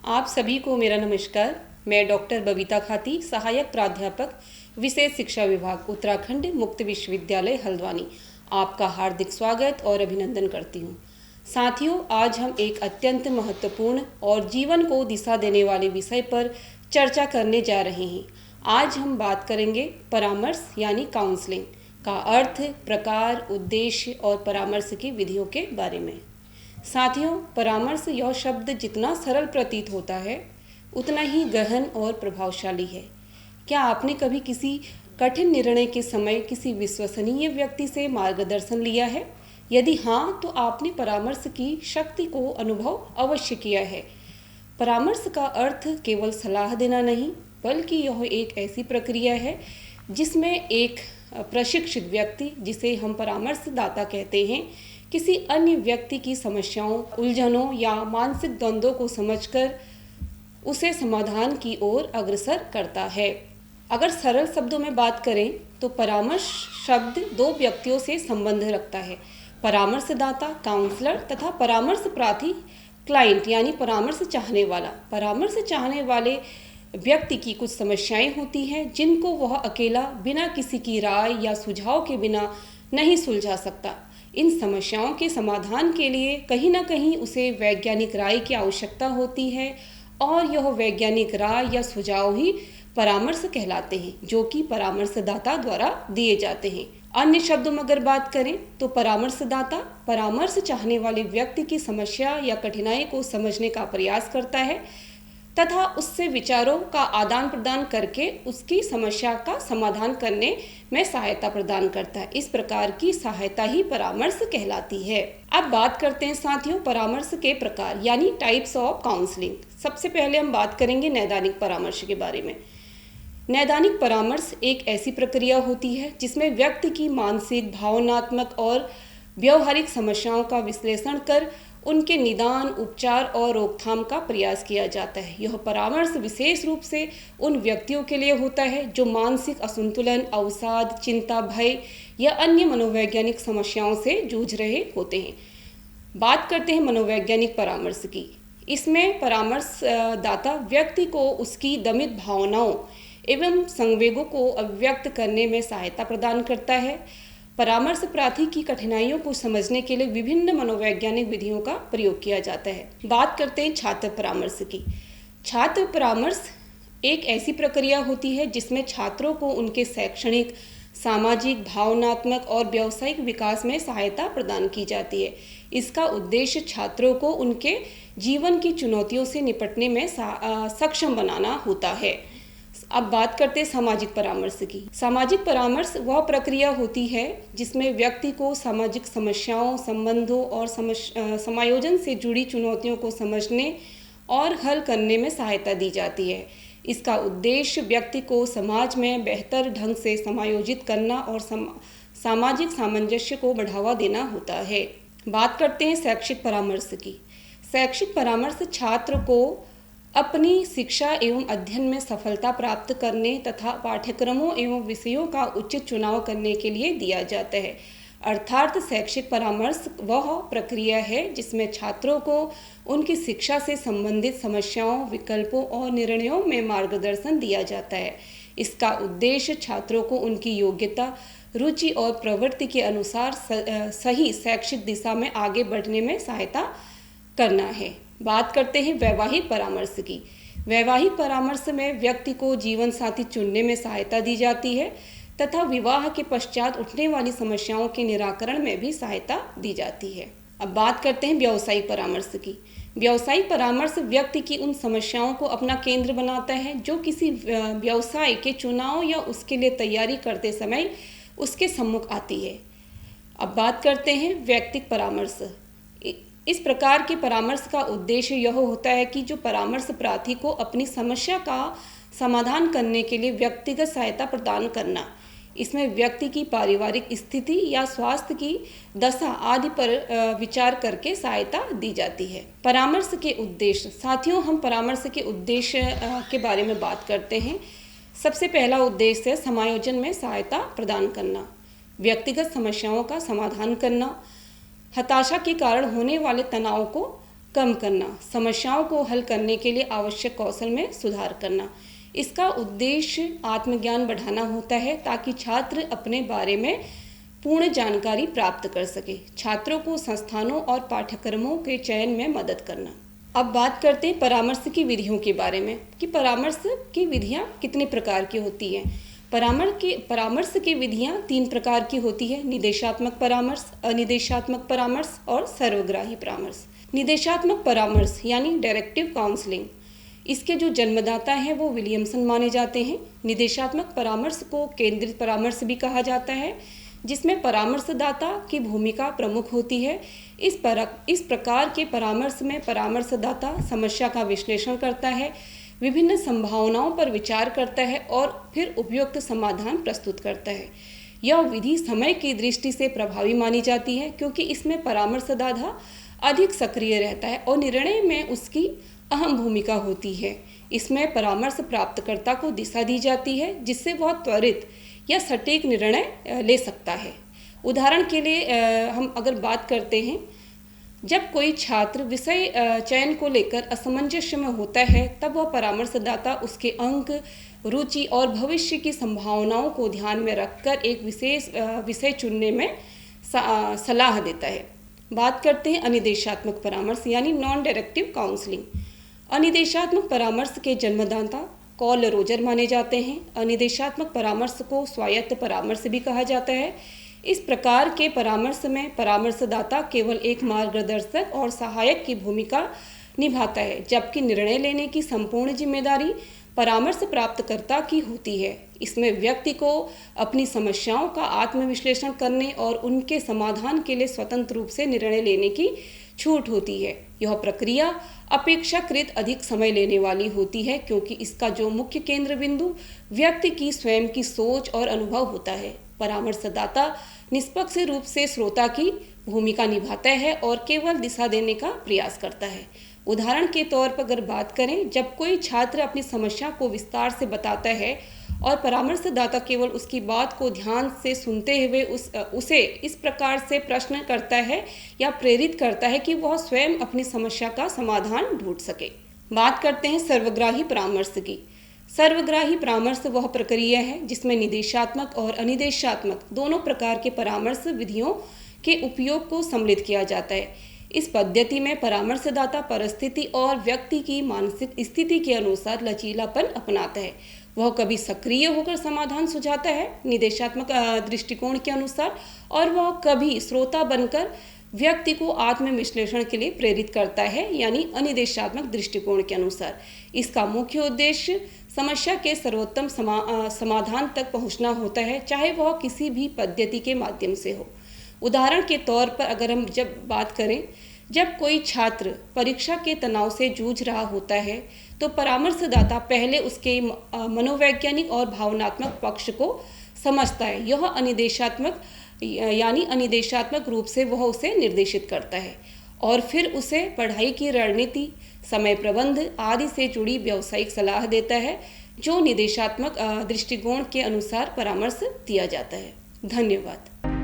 आप सभी को मेरा नमस्कार। मैं डॉक्टर बबीता खाती, सहायक प्राध्यापक विशेष शिक्षा विभाग उत्तराखंड मुक्त विश्वविद्यालय हल्द्वानी, आपका हार्दिक स्वागत और अभिनंदन करती हूँ। साथियों, आज हम एक अत्यंत महत्वपूर्ण और जीवन को दिशा देने वाले विषय पर चर्चा करने जा रहे हैं। आज हम बात करेंगे परामर्श यानी काउंसलिंग का अर्थ, प्रकार, उद्देश्य और परामर्श की विधियों के बारे में। साथियों, परामर्श यह शब्द जितना सरल प्रतीत होता है उतना ही गहन और प्रभावशाली है। क्या आपने कभी किसी कठिन निर्णय के समय किसी विश्वसनीय व्यक्ति से मार्गदर्शन लिया है? यदि हाँ, तो आपने परामर्श की शक्ति को अनुभव अवश्य किया है। परामर्श का अर्थ केवल सलाह देना नहीं, बल्कि यह एक ऐसी प्रक्रिया है जिसमें एक प्रशिक्षित व्यक्ति, जिसे हम परामर्शदाता कहते हैं, किसी अन्य व्यक्ति की समस्याओं, उलझनों या मानसिक द्वंद्वों को समझकर उसे समाधान की ओर अग्रसर करता है। अगर सरल शब्दों में बात करें तो परामर्श शब्द दो व्यक्तियों से संबंध रखता है, परामर्शदाता काउंसलर तथा परामर्श प्रार्थी क्लाइंट यानी परामर्श चाहने वाला। परामर्श चाहने वाले व्यक्ति की कुछ समस्याएं होती हैं जिनको वह अकेला बिना किसी की राय या सुझाव के बिना नहीं सुलझा सकता। इन समस्याओं के समाधान के लिए कहीं ना कहीं उसे वैज्ञानिक राय की आवश्यकता होती है और यह वैज्ञानिक राय या सुझाव ही परामर्श कहलाते हैं, जो कि परामर्शदाता द्वारा दिए जाते हैं। अन्य शब्दों में अगर बात करें तो परामर्शदाता परामर्श चाहने वाले व्यक्ति की समस्या या कठिनाई को समझने का प्रयास करता है तथा उससे विचारों का आदान प्रदान करके उसकी समस्या का समाधान करने में सहायता प्रदान करता है। इस प्रकार की सहायता ही परामर्श कहलाती है। अब बात करते हैं साथियों परामर्श के प्रकार यानी टाइप्स ऑफ काउंसलिंग। सबसे पहले हम बात करेंगे नैदानिक परामर्श के बारे में। नैदानिक परामर्श एक ऐसी प्रक्रिया होती है जिसमें व्यक्ति की मानसिक, भावनात्मक और व्यवहारिक समस्याओं का विश्लेषण कर उनके निदान, उपचार और रोकथाम का प्रयास किया जाता है। यह परामर्श विशेष रूप से उन व्यक्तियों के लिए होता है जो मानसिक असंतुलन, अवसाद, चिंता, भय या अन्य मनोवैज्ञानिक समस्याओं से जूझ रहे होते हैं। बात करते हैं मनोवैज्ञानिक परामर्श की। इसमें परामर्शदाता व्यक्ति को उसकी दमित भावनाओं एवं संवेगों को अभिव्यक्त करने में सहायता प्रदान करता है। परामर्श प्रार्थी की कठिनाइयों को समझने के लिए विभिन्न मनोवैज्ञानिक विधियों का प्रयोग किया जाता है। बात करते हैं छात्र परामर्श की। छात्र परामर्श एक ऐसी प्रक्रिया होती है जिसमें छात्रों को उनके शैक्षणिक, सामाजिक, भावनात्मक और व्यावसायिक विकास में सहायता प्रदान की जाती है। इसका उद्देश्य छात्रों को उनके जीवन की चुनौतियों से निपटने में सक्षम बनाना होता है। अब बात करते हैं सामाजिक परामर्श की। सामाजिक परामर्श वह प्रक्रिया होती है जिसमें व्यक्ति को सामाजिक समस्याओं, संबंधों और समायोजन से जुड़ी चुनौतियों को समझने और हल करने में सहायता दी जाती है। इसका उद्देश्य व्यक्ति को समाज में बेहतर ढंग से समायोजित करना और सामाजिक सामंजस्य को बढ़ावा देना होता है। बात करते हैं शैक्षिक परामर्श की। शैक्षिक परामर्श छात्र को अपनी शिक्षा एवं अध्ययन में सफलता प्राप्त करने तथा पाठ्यक्रमों एवं विषयों का उचित चुनाव करने के लिए दिया जाता है। अर्थात शैक्षिक परामर्श वह प्रक्रिया है जिसमें छात्रों को उनकी शिक्षा से संबंधित समस्याओं, विकल्पों और निर्णयों में मार्गदर्शन दिया जाता है। इसका उद्देश्य छात्रों को उनकी योग्यता, रुचि और प्रवृत्ति के अनुसार सही शैक्षिक दिशा में आगे बढ़ने में सहायता करना है। बात करते हैं वैवाहिक परामर्श की। वैवाहिक परामर्श में व्यक्ति को जीवन साथी चुनने में सहायता दी जाती है तथा विवाह के पश्चात उठने वाली समस्याओं के निराकरण में भी सहायता दी जाती है। अब बात करते हैं व्यावसायिक परामर्श की। व्यावसायिक परामर्श व्यक्ति की उन समस्याओं को अपना केंद्र बनाता है जो किसी व्यवसाय के चुनाव या उसके लिए तैयारी करते समय उसके सम्मुख आती है। अब बात करते हैं व्यक्तिगत परामर्श। इस प्रकार के परामर्श का उद्देश्य यह होता है कि जो परामर्श प्रार्थी को अपनी समस्या का समाधान करने के लिए व्यक्तिगत सहायता प्रदान करना। इसमें व्यक्ति की पारिवारिक स्थिति या स्वास्थ्य की दशा आदि पर विचार करके सहायता दी जाती है। परामर्श के उद्देश्य। साथियों, हम परामर्श के उद्देश्य के बारे में बात करते हैं। सबसे पहला उद्देश्य है समायोजन में सहायता प्रदान करना, व्यक्तिगत समस्याओं का समाधान करना, हताशा के कारण होने वाले तनाव को कम करना, समस्याओं को हल करने के लिए आवश्यक कौशल में सुधार करना। इसका उद्देश्य आत्मज्ञान बढ़ाना होता है ताकि छात्र अपने बारे में पूर्ण जानकारी प्राप्त कर सके। छात्रों को संस्थानों और पाठ्यक्रमों के चयन में मदद करना। अब बात करते हैं परामर्श की विधियों के बारे में कि परामर्श की विधियां कितने प्रकार की होती हैं। परामर्श की विधियां 3 प्रकार की होती है: निदेशात्मक परामर्श, अनिदेशात्मक परामर्श और सर्वग्राही परामर्श। निदेशात्मक परामर्श यानी डायरेक्टिव काउंसलिंग, इसके जो जन्मदाता हैं वो विलियमसन माने जाते हैं। निदेशात्मक परामर्श को केंद्रित परामर्श भी कहा जाता है, जिसमें परामर्शदाता की भूमिका प्रमुख होती है। इस प्रकार के परामर्श में परामर्शदाता समस्या का विश्लेषण करता है, विभिन्न संभावनाओं पर विचार करता है और फिर उपयुक्त समाधान प्रस्तुत करता है। यह विधि समय की दृष्टि से प्रभावी मानी जाती है क्योंकि इसमें परामर्शदाता अधिक सक्रिय रहता है और निर्णय में उसकी अहम भूमिका होती है। इसमें परामर्श प्राप्तकर्ता को दिशा दी जाती है जिससे वह त्वरित या सटीक निर्णय ले सकता है। उदाहरण के लिए हम अगर बात करते हैं, जब कोई छात्र विषय चयन को लेकर असमंजस्य में होता है तब वह परामर्शदाता उसके अंक, रुचि और भविष्य की संभावनाओं को ध्यान में रखकर एक विशेष विषय चुनने में सलाह देता है। बात करते हैं अनिदेशात्मक परामर्श यानी नॉन डायरेक्टिव काउंसलिंग। अनिदेशात्मक परामर्श के जन्मदाता कॉल रोजर माने जाते हैं। अनिदेशात्मक परामर्श को स्वायत्त परामर्श भी कहा जाता है। इस प्रकार के परामर्श में परामर्शदाता केवल एक मार्गदर्शक और सहायक की भूमिका निभाता है, जबकि निर्णय लेने की संपूर्ण जिम्मेदारी परामर्श प्राप्तकर्ता की होती है। इसमें व्यक्ति को अपनी समस्याओं का आत्मविश्लेषण करने और उनके समाधान के लिए स्वतंत्र रूप से निर्णय लेने की छूट होती है। यह प्रक्रिया अपेक्षाकृत अधिक समय लेने वाली होती है क्योंकि इसका जो मुख्य केंद्र बिंदु व्यक्ति की स्वयं की सोच और अनुभव होता है। परामर्शदाता निष्पक्ष रूप से श्रोता की भूमिका निभाता है और केवल दिशा देने का प्रयास करता है। उदाहरण के तौर पर अगर बात करें, जब कोई छात्र अपनी समस्या को विस्तार से बताता है और परामर्शदाता केवल उसकी बात को ध्यान से सुनते हुए उसे इस प्रकार से प्रश्न करता है या प्रेरित करता है कि वह स्वयं अपनी समस्या का समाधान ढूंढ सके। बात करते हैं सर्वग्राही परामर्श की। सर्वग्राही परामर्श वह प्रक्रिया है जिसमें निदेशात्मक और अनिदेशात्मक दोनों प्रकार के परामर्श विधियों के उपयोग को सम्मिलित किया जाता है। इस पद्धति में परामर्शदाता परिस्थिति और व्यक्ति की मानसिक स्थिति के अनुसार लचीलापन अपनाता है। वह कभी सक्रिय होकर समाधान सुझाता है निदेशात्मक दृष्टिकोण के अनुसार, और वह कभी श्रोता बनकर व्यक्ति को आत्मविश्लेषण के लिए प्रेरित करता है यानी अनिदेशात्मक दृष्टिकोण के अनुसार। इसका मुख्य उद्देश्य समस्या के सर्वोत्तम समाधान तक पहुंचना होता है, चाहे वह किसी भी पद्धति के माध्यम से हो। उदाहरण के तौर पर अगर हम जब बात करें, जब कोई छात्र परीक्षा के तनाव से जूझ रहा होता है तो परामर्शदाता पहले उसके मनोवैज्ञानिक और भावनात्मक पक्ष को समझता है। यह अनिदेशात्मक रूप से वह उसे निर्देशित करता है और फिर उसे पढ़ाई की रणनीति, समय प्रबंध आदि से जुड़ी व्यावसायिक सलाह देता है, जो निदेशात्मक दृष्टिकोण के अनुसार परामर्श दिया जाता है। धन्यवाद।